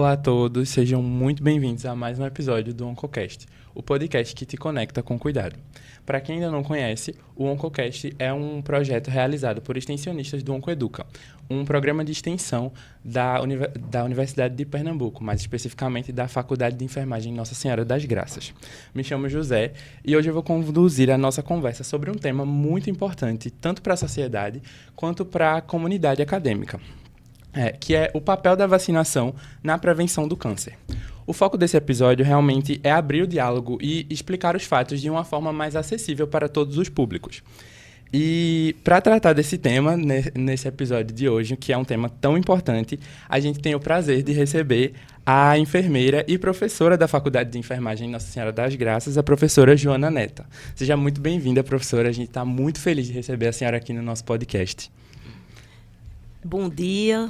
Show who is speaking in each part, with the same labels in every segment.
Speaker 1: Olá a todos, sejam muito bem-vindos a mais um episódio do Oncocast, o podcast que te conecta com cuidado. Para quem ainda não conhece, o Oncocast é um projeto realizado por extensionistas do Oncoeduca, um programa de extensão da Universidade de Pernambuco, mais especificamente da Faculdade de Enfermagem Nossa Senhora das Graças. Me chamo José e hoje eu vou conduzir a nossa conversa sobre um tema muito importante, tanto para a sociedade quanto para a comunidade acadêmica. Que é o papel da vacinação na prevenção do câncer. O foco desse episódio realmente é abrir o diálogo e explicar os fatos de uma forma mais acessível para todos os públicos. E para tratar desse tema, nesse episódio de hoje, que é um tema tão importante, a gente tem o prazer de receber a enfermeira e professora da Faculdade de Enfermagem Nossa Senhora das Graças, a professora Joana Neta. Seja muito bem-vinda, professora. A gente está muito feliz de receber a senhora aqui no nosso podcast.
Speaker 2: Bom dia.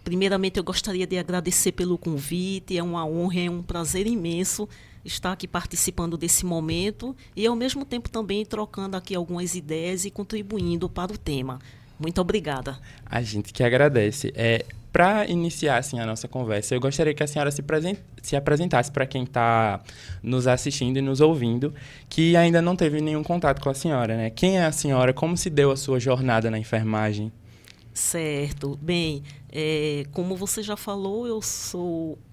Speaker 2: Primeiramente, eu gostaria de agradecer pelo convite. É uma honra, é um prazer imenso estar aqui participando desse momento e, ao mesmo tempo, também trocando aqui algumas ideias e contribuindo para o tema. Muito obrigada.
Speaker 1: A gente que agradece. Para iniciar assim, a nossa conversa, eu gostaria que a senhora se apresentasse para quem está nos assistindo e nos ouvindo, que ainda não teve nenhum contato com a senhora, né? Quem é a senhora? Como se deu a sua jornada na enfermagem?
Speaker 2: Certo. Bem, como você já falou,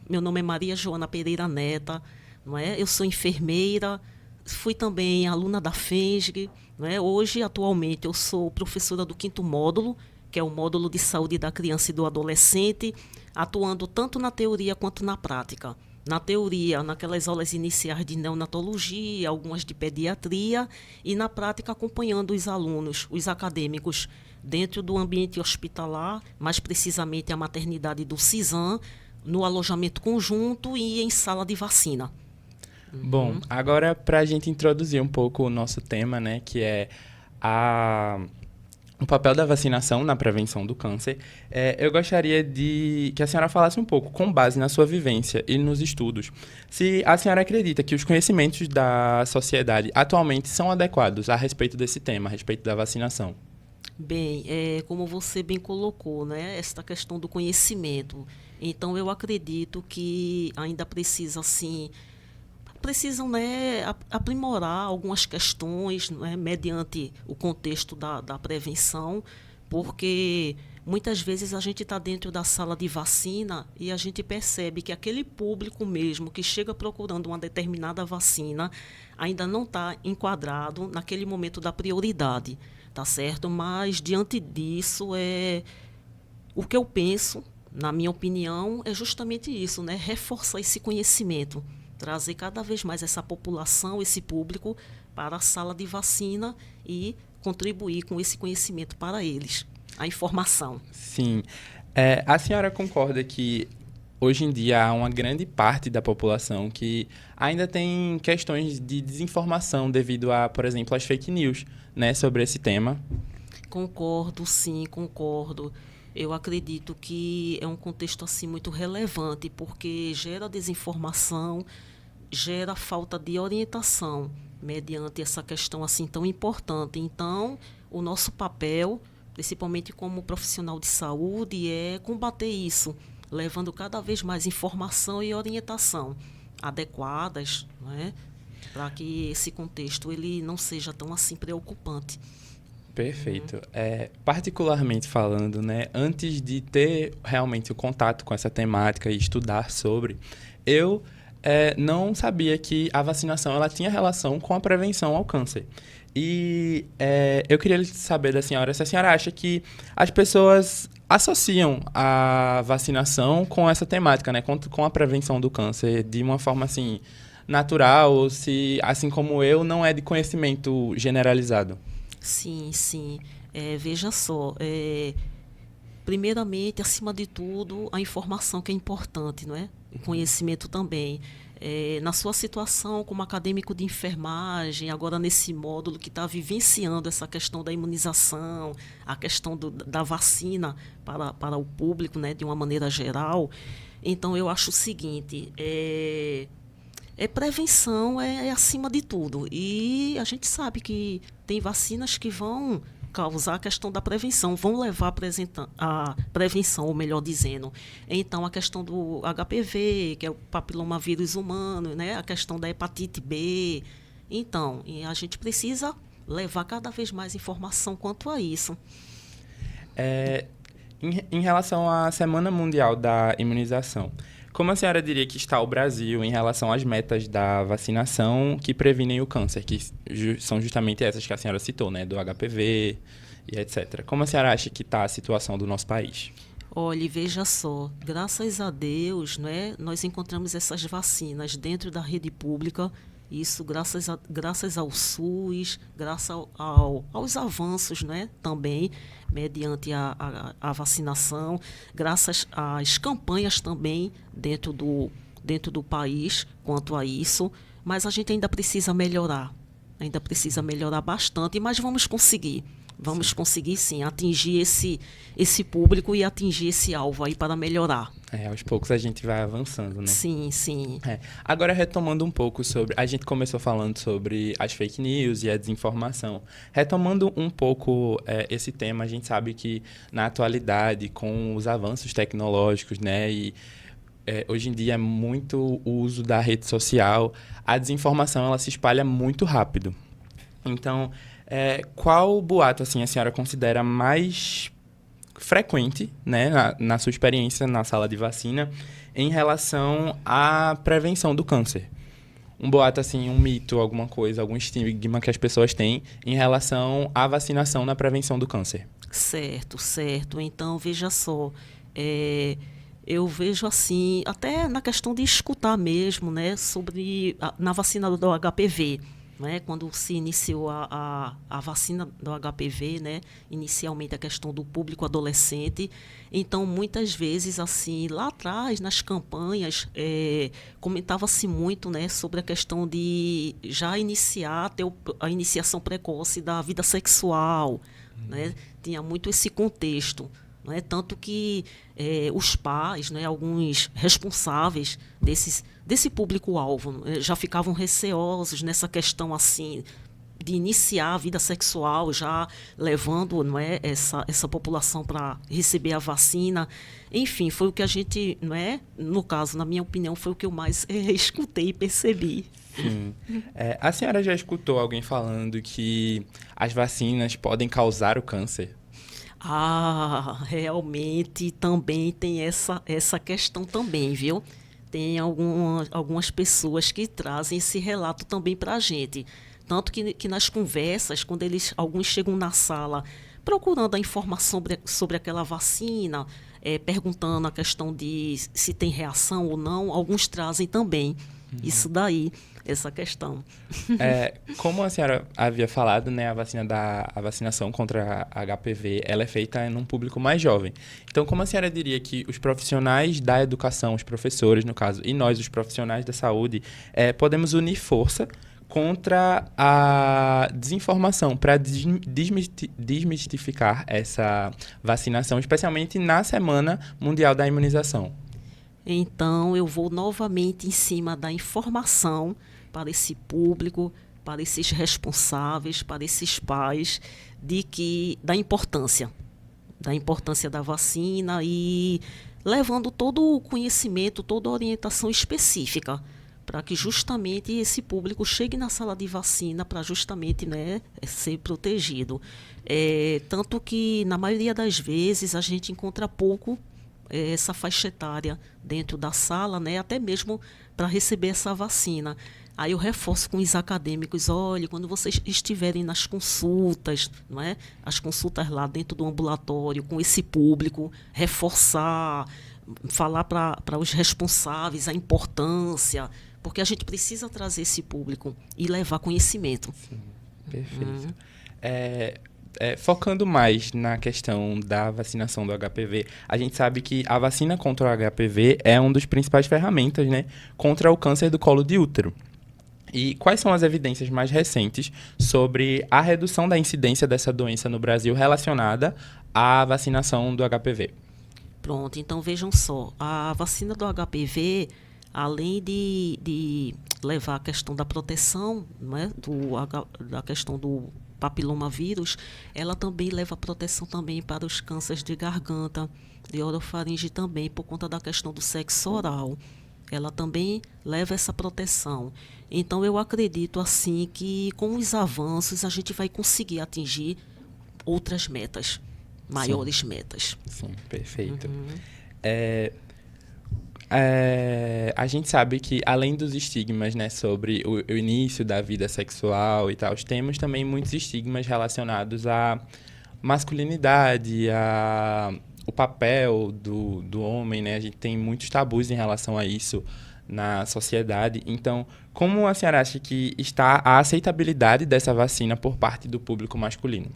Speaker 2: meu nome é Maria Joana Pereira Neta, não é? Eu sou enfermeira, fui também aluna da FENSG, não é? Hoje, atualmente, eu sou professora do 5º módulo, que é o módulo de saúde da criança e do adolescente, atuando tanto na teoria quanto na prática. Na teoria, naquelas aulas iniciais de neonatologia, algumas de pediatria, e na prática acompanhando os alunos, os acadêmicos, dentro do ambiente hospitalar, mais precisamente a maternidade do CISAM, no alojamento conjunto e em sala de vacina.
Speaker 1: Bom, agora para a gente introduzir um pouco o nosso tema, né, que é o papel da vacinação na prevenção do câncer, eu gostaria de que a senhora falasse um pouco, com base na sua vivência e nos estudos, se a senhora acredita que os conhecimentos da sociedade atualmente são adequados a respeito desse tema, a respeito da vacinação.
Speaker 2: Bem, como você bem colocou, né, esta questão do conhecimento. Então, eu acredito que ainda precisam, né, aprimorar algumas questões, né, mediante o contexto da prevenção, porque muitas vezes a gente está dentro da sala de vacina e a gente percebe que aquele público mesmo que chega procurando uma determinada vacina ainda não está enquadrado naquele momento da prioridade. Tá certo? Mas, diante disso, o que eu penso, na minha opinião, é justamente isso, né? Reforçar esse conhecimento, trazer cada vez mais essa população, esse público, para a sala de vacina e contribuir com esse conhecimento para eles, a informação.
Speaker 1: Sim. A senhora concorda que hoje em dia há uma grande parte da população que ainda tem questões de desinformação devido a, por exemplo, as fake news, né, sobre esse tema?
Speaker 2: Concordo, sim, concordo. Eu acredito que é um contexto assim muito relevante, porque gera desinformação, gera falta de orientação mediante essa questão assim tão importante. Então, o nosso papel, principalmente como profissional de saúde, é combater isso, levando cada vez mais informação e orientação adequadas, não é? Para que esse contexto ele não seja tão assim preocupante.
Speaker 1: Perfeito. Particularmente falando, né, antes de ter realmente o contato com essa temática e estudar sobre, eu não sabia que a vacinação ela tinha relação com a prevenção ao câncer. E eu queria saber da senhora se a senhora acha que as pessoas associam a vacinação com essa temática, né, com a prevenção do câncer de uma forma assim natural, ou se, assim como eu, não é de conhecimento generalizado.
Speaker 2: Sim, sim. Veja só, primeiramente, acima de tudo, a informação que é importante, não é? O conhecimento também. Na sua situação como acadêmico de enfermagem, agora nesse módulo que está vivenciando essa questão da imunização, a questão da vacina para o público, né, de uma maneira geral, então eu acho o seguinte, prevenção é acima de tudo. E a gente sabe que tem vacinas que vão causar a questão da prevenção, vão levar a prevenção, ou melhor dizendo. Então, a questão do HPV, que é o papilomavírus humano, né? A questão da hepatite B. Então, e a gente precisa levar cada vez mais informação quanto a isso.
Speaker 1: Em relação à Semana Mundial da Imunização, como a senhora diria que está o Brasil em relação às metas da vacinação que previnem o câncer, que são justamente essas que a senhora citou, né, do HPV e etc. Como a senhora acha que está a situação do nosso país?
Speaker 2: Olha, veja só, graças a Deus, né, nós encontramos essas vacinas dentro da rede pública, isso graças ao SUS, graças aos avanços, né, também, mediante a vacinação, graças às campanhas também dentro do país quanto a isso, mas a gente ainda precisa melhorar bastante, mas vamos conseguir. Vamos conseguir, sim, atingir esse público e atingir esse alvo aí para melhorar.
Speaker 1: Aos poucos a gente vai avançando, né?
Speaker 2: Sim, sim.
Speaker 1: Agora, retomando um pouco sobre... A gente começou falando sobre as fake news e a desinformação. Retomando um pouco esse tema, a gente sabe que, na atualidade, com os avanços tecnológicos, né, e hoje em dia é muito o uso da rede social, a desinformação ela se espalha muito rápido. Então... qual boato assim, a senhora considera mais frequente, né, na sua experiência na sala de vacina, em relação à prevenção do câncer? Um boato, assim, um mito, alguma coisa, algum estigma que as pessoas têm em relação à vacinação na prevenção do câncer.
Speaker 2: Certo. Então, veja só, eu vejo assim, até na questão de escutar mesmo, né, na vacina do HPV. Né, quando se iniciou a vacina do HPV, né, inicialmente a questão do público adolescente, então muitas vezes assim lá atrás nas campanhas comentava-se muito, né, sobre a questão de já ter a iniciação precoce da vida sexual, né, tinha muito esse contexto. Não é? Tanto que os pais, né, alguns responsáveis desse público-alvo já ficavam receosos nessa questão assim de iniciar a vida sexual, já levando, não é, essa população para receber a vacina. Enfim, foi o que a gente, não é, no caso, na minha opinião, foi o que eu mais escutei e percebi.
Speaker 1: Sim. A senhora já escutou alguém falando que as vacinas podem causar o câncer?
Speaker 2: Realmente também tem essa questão também, viu? Tem algumas pessoas que trazem esse relato também para a gente. Tanto que nas conversas, quando alguns chegam na sala procurando a informação sobre aquela vacina, perguntando a questão de se tem reação ou não, alguns trazem também isso daí, essa questão.
Speaker 1: Como a senhora havia falado, né, a vacinação contra a HPV, ela é feita num público mais jovem. Então, como a senhora diria que os profissionais da educação, os professores, no caso, e nós, os profissionais da saúde, podemos unir força contra a desinformação, para desmistificar essa vacinação, especialmente na Semana Mundial da Imunização?
Speaker 2: Então, eu vou novamente em cima da informação para esse público, para esses responsáveis, para esses pais, da importância da vacina e levando todo o conhecimento, toda a orientação específica para que justamente esse público chegue na sala de vacina para justamente, né, ser protegido. Tanto que, na maioria das vezes, a gente encontra pouco essa faixa etária dentro da sala, né, até mesmo para receber essa vacina. Aí eu reforço com os acadêmicos, olha, quando vocês estiverem nas consultas, não é? As consultas lá dentro do ambulatório, com esse público, reforçar, falar para os responsáveis a importância, porque a gente precisa trazer esse público e levar conhecimento.
Speaker 1: Sim, perfeito. Focando mais na questão da vacinação do HPV, a gente sabe que a vacina contra o HPV é uma das principais ferramentas, né, contra o câncer do colo de útero. E quais são as evidências mais recentes sobre a redução da incidência dessa doença no Brasil relacionada à vacinação do HPV?
Speaker 2: Pronto, então vejam só, a vacina do HPV, além de levar a questão da proteção, né, da questão do papilomavírus, ela também leva proteção também para os cânceres de garganta, de orofaringe também, por conta da questão do sexo oral. Ela também leva essa proteção. Então, eu acredito, assim, que com os avanços a gente vai conseguir atingir outras metas, maiores metas.
Speaker 1: Sim, perfeito. A gente sabe que, além dos estigmas, né, sobre o início da vida sexual e tal, temos também muitos estigmas relacionados à masculinidade, o papel do homem, né? A gente tem muitos tabus em relação a isso na sociedade. Então, como a senhora acha que está a aceitabilidade dessa vacina por parte do público masculino?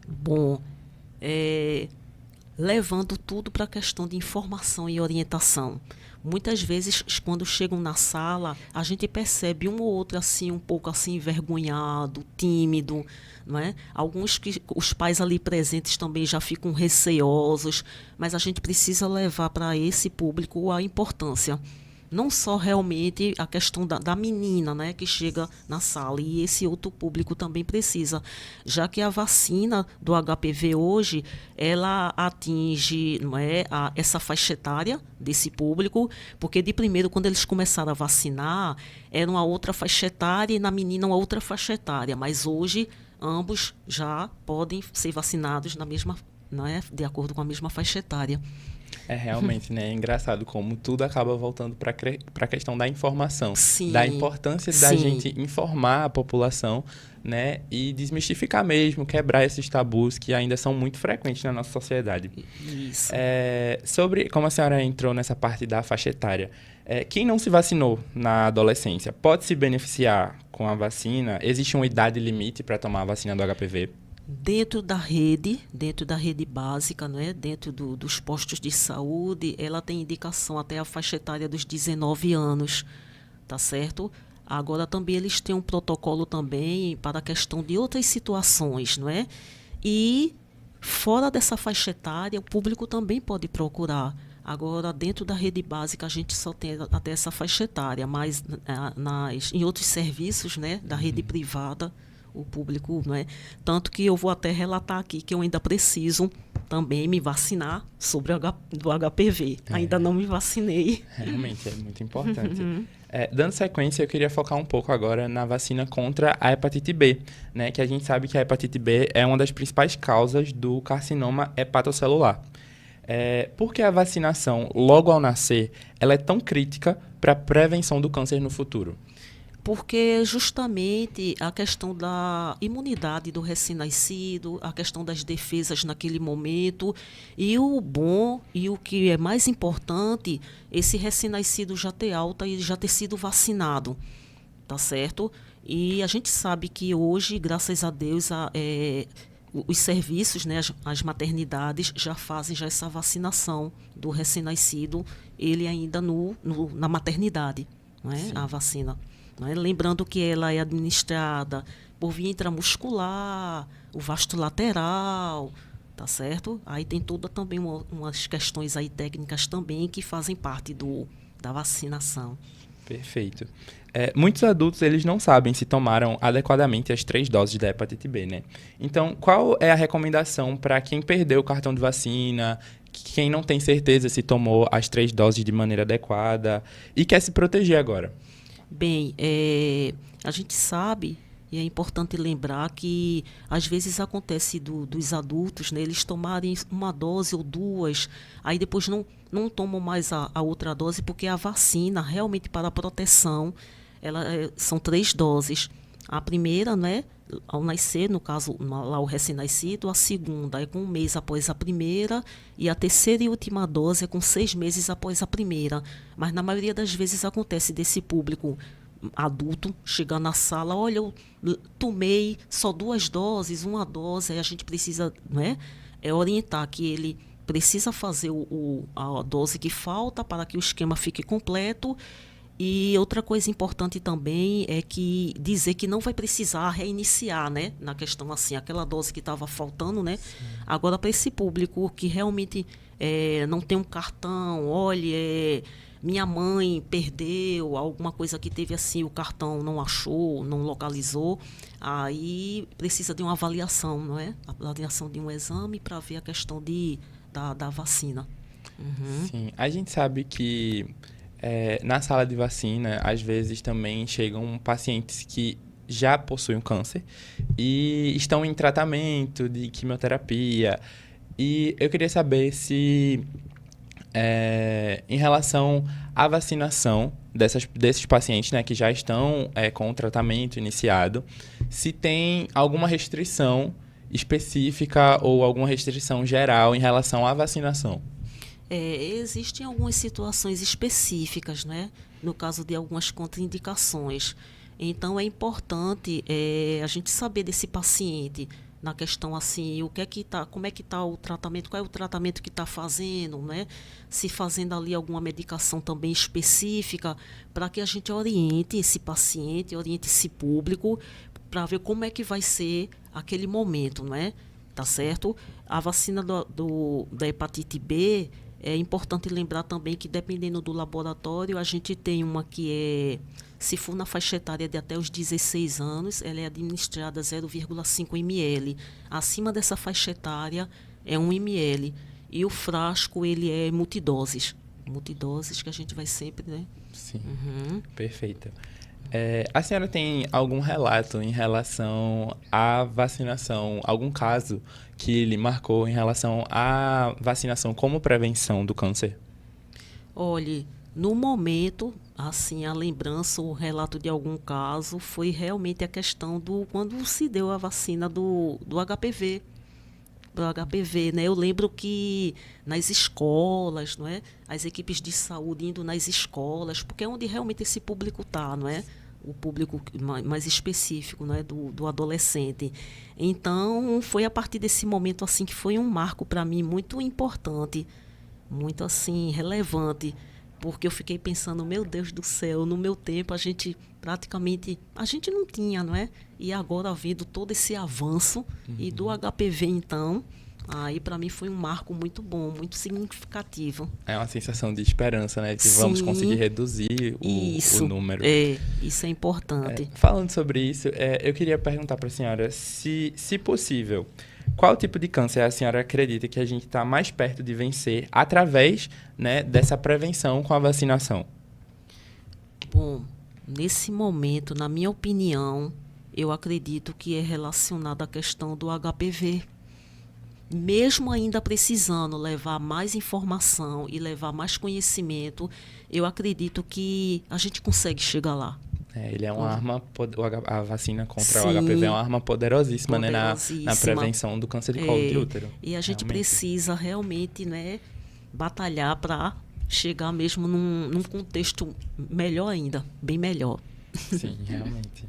Speaker 2: Bom, levando tudo para a questão de informação e orientação. Muitas vezes, quando chegam na sala, a gente percebe um ou outro assim, um pouco assim envergonhado, tímido, não é? Alguns que os pais ali presentes também já ficam receosos, mas a gente precisa levar para esse público a importância. Não só realmente a questão da menina, né, que chega na sala, e esse outro público também precisa, já que a vacina do HPV hoje, ela atinge, não é, essa faixa etária desse público, porque de primeiro, quando eles começaram a vacinar, era uma outra faixa etária e na menina uma outra faixa etária, mas hoje ambos já podem ser vacinados na mesma, não é, de acordo com a mesma faixa etária.
Speaker 1: Realmente, né? É engraçado como tudo acaba voltando para a questão da informação.
Speaker 2: Sim,
Speaker 1: da importância da gente informar a população, né? E desmistificar mesmo, quebrar esses tabus que ainda são muito frequentes na nossa sociedade.
Speaker 2: Isso.
Speaker 1: Sobre, como a senhora entrou nessa parte da faixa etária, quem não se vacinou na adolescência pode se beneficiar com a vacina? Existe uma idade limite para tomar a vacina do HPV?
Speaker 2: Dentro da rede básica, né, dentro dos postos de saúde, ela tem indicação até a faixa etária dos 19 anos, tá certo? Agora também eles têm um protocolo também para a questão de outras situações, não é? E fora dessa faixa etária, o público também pode procurar. Agora, dentro da rede básica, a gente só tem até essa faixa etária, mas em outros serviços, né, da rede privada, o público, não é? Tanto que eu vou até relatar aqui que eu ainda preciso também me vacinar sobre do HPV. Ainda não me vacinei.
Speaker 1: Realmente, é muito importante. Dando sequência, eu queria focar um pouco agora na vacina contra a hepatite B, né? Que a gente sabe que a hepatite B é uma das principais causas do carcinoma hepatocelular. Por que a vacinação, logo ao nascer, ela é tão crítica para a prevenção do câncer no futuro?
Speaker 2: Porque justamente a questão da imunidade do recém-nascido, a questão das defesas naquele momento, e o bom e o que é mais importante, esse recém-nascido já ter alta e já ter sido vacinado, tá certo? E a gente sabe que hoje, graças a Deus, os serviços, né, as maternidades já fazem essa vacinação do recém-nascido, ele ainda na maternidade, não é? A vacina. Não é? Lembrando que ela é administrada por via intramuscular, o vasto lateral, tá certo? Aí tem toda também umas questões aí técnicas também que fazem parte da vacinação.
Speaker 1: Perfeito. Muitos adultos, eles não sabem se tomaram adequadamente as 3 doses da hepatite B, né? Então, qual é a recomendação para quem perdeu o cartão de vacina, quem não tem certeza se tomou as 3 doses de maneira adequada e quer se proteger agora?
Speaker 2: Bem, a gente sabe, e é importante lembrar que às vezes acontece dos adultos, né, eles tomarem uma dose ou 2, aí depois não tomam mais a outra dose, porque a vacina, realmente para a proteção, são 3 doses. A primeira, né, ao nascer, no caso, lá o recém-nascido, a segunda é com 1 mês após a primeira, e a terceira e última dose é com 6 meses após a primeira. Mas na maioria das vezes acontece desse público adulto chegar na sala, olha, eu tomei só 2 doses, 1 dose, aí a gente precisa, né, orientar que ele precisa fazer a dose que falta para que o esquema fique completo. E outra coisa importante também é que dizer que não vai precisar reiniciar, né? Na questão assim, aquela dose que estava faltando, né? Sim. Agora, para esse público que realmente não tem um cartão, olha, minha mãe perdeu, alguma coisa que teve assim, o cartão não achou, não localizou, aí precisa de uma avaliação, não é? Avaliação de um exame para ver a questão da vacina. Uhum.
Speaker 1: Sim, a gente sabe que na sala de vacina, às vezes também chegam pacientes que já possuem um câncer e estão em tratamento de quimioterapia. E eu queria saber se, em relação à vacinação desses pacientes, né, que já estão com o tratamento iniciado, se tem alguma restrição específica ou alguma restrição geral em relação à vacinação.
Speaker 2: Existem algumas situações específicas, né? No caso de algumas contraindicações. Então, é importante a gente saber desse paciente na questão assim, o que é que tá, como é que está o tratamento, qual é o tratamento que está fazendo, né? Se fazendo ali alguma medicação também específica, para que a gente oriente esse paciente, oriente esse público, para ver como é que vai ser aquele momento, não é? Tá certo? A vacina da hepatite B, é importante lembrar também que, dependendo do laboratório, a gente tem uma que se for na faixa etária de até os 16 anos, ela é administrada 0,5 ml. Acima dessa faixa etária é 1 ml. E o frasco, ele é multidoses. Multidoses que a gente vai sempre, né?
Speaker 1: Sim, perfeito. A senhora tem algum relato em relação à vacinação, algum caso que lhe marcou em relação à vacinação como prevenção do câncer?
Speaker 2: Olhe, no momento, assim, a lembrança, o relato de algum caso foi realmente a questão do quando se deu a vacina do HPV. Do HPV, né? Eu lembro que nas escolas, não é? As equipes de saúde indo nas escolas, porque é onde realmente esse público está, não é? O público mais específico, né, do adolescente. Então, foi a partir desse momento assim que foi um marco para mim muito importante, muito assim relevante, porque eu fiquei pensando, meu Deus do céu, no meu tempo a gente não tinha, não é? E agora vendo todo esse avanço e do HPV então, aí para mim foi um marco muito bom, muito significativo.
Speaker 1: É uma sensação de esperança, né? De vamos conseguir reduzir o número.
Speaker 2: Isso é importante.
Speaker 1: Falando sobre isso, eu queria perguntar para a senhora, se possível, qual tipo de câncer a senhora acredita que a gente está mais perto de vencer através, né, dessa prevenção com a vacinação?
Speaker 2: Bom, nesse momento, na minha opinião, eu acredito que é relacionado à questão do HPV. Mesmo ainda precisando levar mais informação e levar mais conhecimento, eu acredito que a gente consegue chegar lá.
Speaker 1: Ele é uma arma, a vacina contra o HPV é uma arma poderosíssima, né, na prevenção do câncer de colo de útero.
Speaker 2: E a gente precisa realmente, né, batalhar para chegar mesmo num contexto melhor ainda, bem melhor.
Speaker 1: Sim, realmente.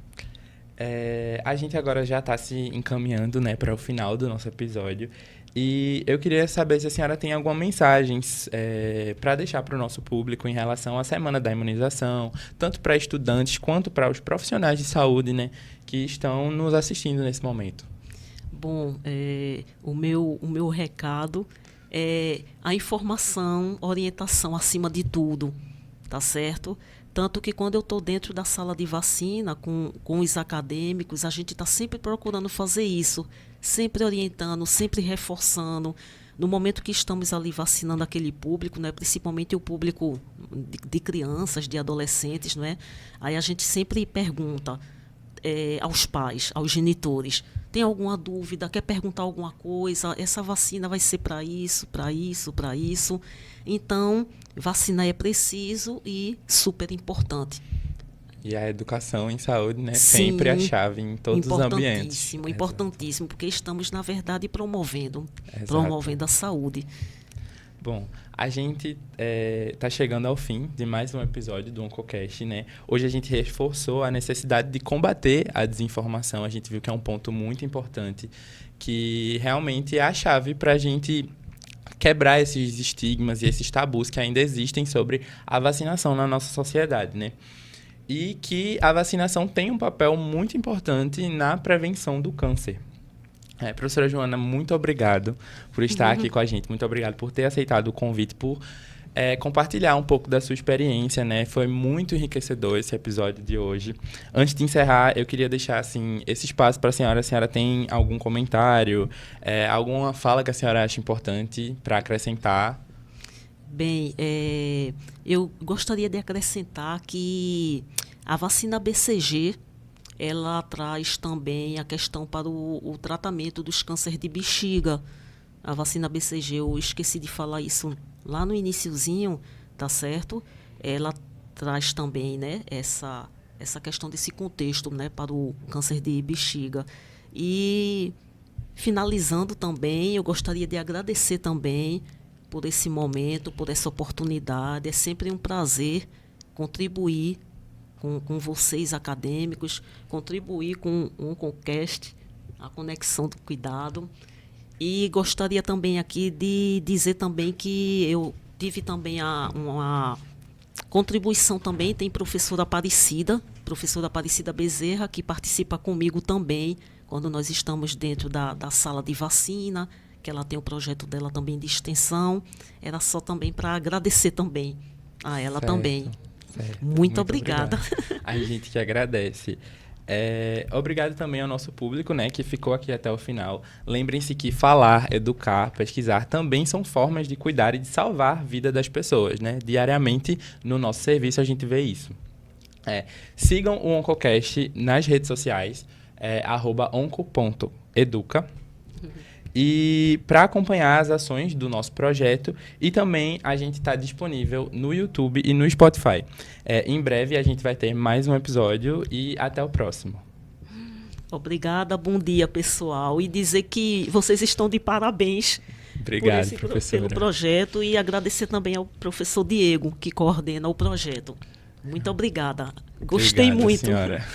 Speaker 1: A gente agora já está se encaminhando, né, para o final do nosso episódio. E eu queria saber se a senhora tem alguma mensagem para deixar para o nosso público em relação à Semana da Imunização, tanto para estudantes quanto para os profissionais de saúde, né, que estão nos assistindo nesse momento.
Speaker 2: Bom, o meu recado é a informação, orientação acima de tudo, tá certo? Tanto que quando eu estou dentro da sala de vacina com os acadêmicos, a gente está sempre procurando fazer isso, sempre orientando, sempre reforçando. No momento que estamos ali vacinando aquele público, né, principalmente o público de crianças, de adolescentes, não é? Aí a gente sempre pergunta aos pais, aos genitores, tem alguma dúvida, quer perguntar alguma coisa, essa vacina vai ser para isso, para isso, para isso. Então, vacinar é preciso e super importante.
Speaker 1: E a educação em saúde, né, sempre a chave em todos os ambientes.
Speaker 2: Importantíssimo, porque estamos, na verdade, promovendo a saúde.
Speaker 1: Bom, a gente está chegando ao fim de mais um episódio do OncoCast, né? Hoje a gente reforçou a necessidade de combater a desinformação. A gente viu que é um ponto muito importante, que realmente é a chave para a gente quebrar esses estigmas e esses tabus que ainda existem sobre a vacinação na nossa sociedade, né? E que a vacinação tem um papel muito importante na prevenção do câncer. Professora Joana, muito obrigado por estar aqui com a gente. Muito obrigado por ter aceitado o convite, por compartilhar um pouco da sua experiência, né? Foi muito enriquecedor esse episódio de hoje. Antes de encerrar, eu queria deixar assim, esse espaço para a senhora. A senhora tem algum comentário, alguma fala que a senhora acha importante para acrescentar?
Speaker 2: Bem, eu gostaria de acrescentar que a vacina BCG, ela traz também a questão para o tratamento dos cânceres de bexiga. A vacina BCG, eu esqueci de falar isso lá no iniciozinho, tá certo? Ela traz também, né, essa questão desse contexto, né, para o câncer de bexiga. E, finalizando também, eu gostaria de agradecer também por esse momento, por essa oportunidade. É sempre um prazer contribuir com vocês, acadêmicos, contribuir com o OncoCast, a conexão do cuidado. E gostaria também aqui de dizer também que eu tive também uma contribuição também, tem professora Aparecida Bezerra, que participa comigo também, quando nós estamos dentro da sala de vacina, que ela tem o projeto dela também de extensão. Era só também para agradecer também a ela também.
Speaker 1: Certo.
Speaker 2: Muito obrigada.
Speaker 1: Obrigado. A gente que agradece. Obrigado também ao nosso público, né, que ficou aqui até o final. Lembrem-se que falar, educar, pesquisar também são formas de cuidar e de salvar a vida das pessoas, né? Diariamente no nosso serviço a gente vê isso. Sigam o OncoCast nas redes sociais, @onco.educa. E para acompanhar as ações do nosso projeto, e também a gente está disponível no YouTube e no Spotify. Em breve a gente vai ter mais um episódio e até o próximo.
Speaker 2: Obrigada, bom dia, pessoal. E dizer que vocês estão de parabéns.
Speaker 1: Obrigado, professora.
Speaker 2: Pelo projeto, e agradecer também ao professor Diego, que coordena o projeto. Muito obrigada. Gostei
Speaker 1: Obrigado,
Speaker 2: muito.
Speaker 1: Senhora.